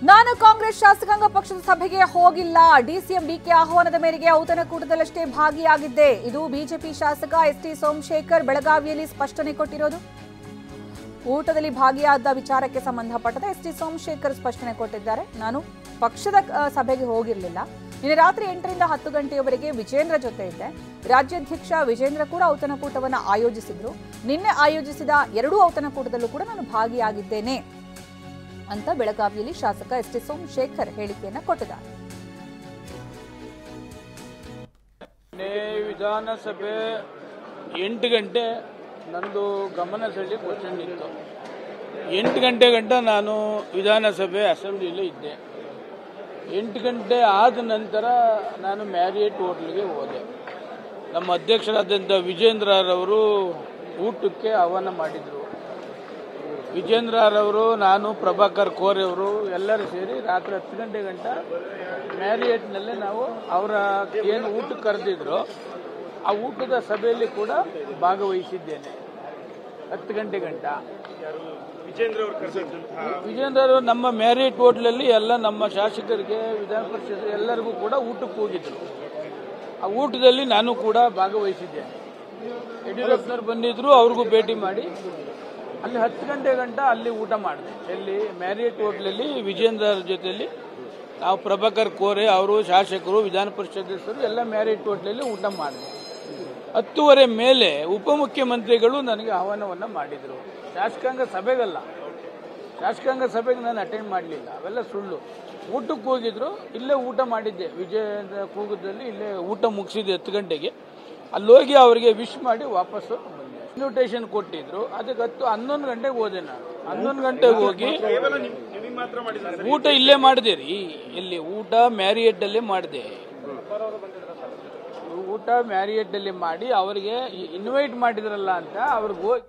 ನಾನು ಕಾಂಗ್ರೆಸ್ ಶಾಸಕಾಂಗ ಪಕ್ಷದ ಸಭೆಗೆ ಹೋಗಿಲ್ಲ. ಡಿಸಿಎಂ ಡಿಕೆ ಆಹ್ವಾನದ ಮೇರೆಗೆ ಔತಣಕೂಟದಲ್ಲಷ್ಟೇ ಭಾಗಿಯಾಗಿದ್ದೆ. ಇದು ಬಿಜೆಪಿ ಶಾಸಕ ಎಸ್ಟಿ ಸೋಮಶೇಖರ್ ಬೆಳಗಾವಿಯಲ್ಲಿ ಸ್ಪಷ್ಟನೆ ಕೊಟ್ಟಿರೋದು. ಊಟದಲ್ಲಿ ಭಾಗಿಯಾದ ವಿಚಾರಕ್ಕೆ ಸಂಬಂಧಪಟ್ಟಂತೆ ಎಸ್ಟಿ ಸೋಮಶೇಖರ್ ಸ್ಪಷ್ಟನೆ ಕೊಟ್ಟಿದ್ದಾರೆ. ನಾನು ಪಕ್ಷದ ಸಭೆಗೆ ಹೋಗಿರಲಿಲ್ಲ. ನಿನ್ನೆ ರಾತ್ರಿ 8ರಿಂದ 10 ಗಂಟೆಯವರೆಗೆ ವಿಜೇಂದ್ರ ಜೊತೆ ಇದ್ದೆ. ರಾಜ್ಯಾಧ್ಯಕ್ಷ ವಿಜೇಂದ್ರ ಕೂಡ ಔತಣಕೂಟವನ್ನು ಆಯೋಜಿಸಿದ್ರು. ನಿನ್ನೆ ಆಯೋಜಿಸಿದ 2 ಔತಣಕೂಟದಲ್ಲೂ ಕೂಡ ನಾನು ಭಾಗಿಯಾಗಿದ್ದೇನೆ ಅಂತ ಬೆಳಗಾವಿಯಲ್ಲಿ ಶಾಸಕ ಎಸ್ಟಿ ಸೋಮಶೇಖರ್ ಹೇಳಿಕೆಯನ್ನು ಕೊಟ್ಟಿದ್ದಾರೆ. ವಿಧಾನಸಭೆ 8 ಗಂಟೆ ನಂದು ಗಮನ ಸೆಳೆದ ಕ್ವಶನ್ ಇತ್ತು. 8 ಗಂಟೆ ಗಂಟ ನಾನು ವಿಧಾನಸಭೆ ಅಸೆಂಬ್ಲಿಯಲ್ಲಿ ಇದ್ದೆ. 8 ಗಂಟೆ ಆದ ನಂತರ ನಾನು ಮ್ಯಾರಿಯಟ್ ಹೋಟ್ಲಿಗೆ ಹೋದೆ. ನಮ್ಮ ಅಧ್ಯಕ್ಷರಾದಂಥ ವಿಜೇಂದ್ರರವರು ಊಟಕ್ಕೆ ಆಹ್ವಾನ ಮಾಡಿದರು. ವಿಜೇಂದ್ರರವರು, ನಾನು, ಪ್ರಭಾಕರ್ ಕೋರೆ ಅವರು ಎಲ್ಲರೂ ಸೇರಿ ರಾತ್ರಿ 10 ಗಂಟೆ ಗಂಟ ಮ್ಯಾರಿಯಟ್ನಲ್ಲೇ ನಾವು ಅವರ ಏನು ಊಟಕ್ಕೆ ಕರೆದಿದ್ರು ಆ ಊಟದ ಸಭೆಯಲ್ಲಿ ಕೂಡ ಭಾಗವಹಿಸಿದ್ದೇನೆ. 10 ಗಂಟೆ ಗಂಟ ವಿಜೇಂದ್ರ ಅವರು ನಮ್ಮ ಮ್ಯಾರಿಯಟ್ ಹೋಟ್ಲಲ್ಲಿ ಎಲ್ಲ ನಮ್ಮ ಶಾಸಕರಿಗೆ, ವಿಧಾನ ಪರಿಷತ್ ಎಲ್ಲರಿಗೂ ಕೂಡ ಊಟಕ್ಕೆ ಹೋಗಿದ್ರು. ಆ ಊಟದಲ್ಲಿ ನಾನು ಕೂಡ ಭಾಗವಹಿಸಿದ್ದೇನೆ. ಯಡಿಯೂರಪ್ಪನವರು ಬಂದಿದ್ರು, ಅವ್ರಿಗೂ ಭೇಟಿ ಮಾಡಿ ಅಲ್ಲಿ 10 ಗಂಟೆ ಗಂಟ ಅಲ್ಲಿ ಊಟ ಮಾಡಿದೆ. ಎಲ್ಲಿ ಮ್ಯಾರಿಯಟ್ ಹೋಟ್ಲಲ್ಲಿ ವಿಜೇಂದ್ರ ಜೊತೆಯಲ್ಲಿ ನಾವು, ಪ್ರಭಾಕರ್ ಕೋರೆ ಅವರು, ಶಾಸಕರು, ವಿಧಾನ ಪರಿಷತ್ ಸದಸ್ಯರು ಎಲ್ಲ ಮ್ಯಾರಿಯಟ್ ಹೋಟ್ಲಲ್ಲಿ ಊಟ ಮಾಡಿದೆ. 10:30 ಮೇಲೆ ಉಪಮುಖ್ಯಮಂತ್ರಿಗಳು ನನಗೆ ಆಹ್ವಾನವನ್ನು ಮಾಡಿದರು. ಶಾಸಕಾಂಗ ಸಭೆಗಲ್ಲ, ಶಾಸಕಾಂಗ ಸಭೆಗೆ ನಾನು ಅಟೆಂಡ್ ಮಾಡಲಿಲ್ಲ, ಅವೆಲ್ಲ ಸುಳ್ಳು. ಊಟಕ್ಕೆ ಹೋಗಿದ್ರು, ಇಲ್ಲೇ ಊಟ ಮಾಡಿದ್ದೆ. ವಿಜಯ ಕೂಗದಲ್ಲಿ ಇಲ್ಲೇ ಊಟ ಮುಗಿಸಿದ್ದೆ 10 ಗಂಟೆಗೆ. ಅಲ್ಲೋಗಿ ಅವರಿಗೆ ವಿಶ್ ಮಾಡಿ ವಾಪಸ್ಸು ಬಂದೆ. ಇನ್ವಿಟೇಷನ್ ಕೊಟ್ಟಿದ್ರು, ಅದಕ್ಕೆ 11 ಗಂಟೆಗೆ ಹೋದೆ. ನಾನು 11 ಗಂಟೆಗೆ ಹೋಗಿ ಊಟ ಇಲ್ಲೇ ಮಾಡಿದೆ ರೀ. ಇಲ್ಲಿ ಊಟ ಮ್ಯಾರಿಯಟ್ಟಲ್ಲೇ ಮಾಡಿದೆ. ಊಟ ಮ್ಯಾರಿಯಟ್ಟಲ್ಲಿ ಮಾಡಿ ಅವರಿಗೆ ಇನ್ವೈಟ್ ಮಾಡಿದ್ರಲ್ಲ ಅಂತ ಅವ್ರಿಗೆ ಹೋಗಿ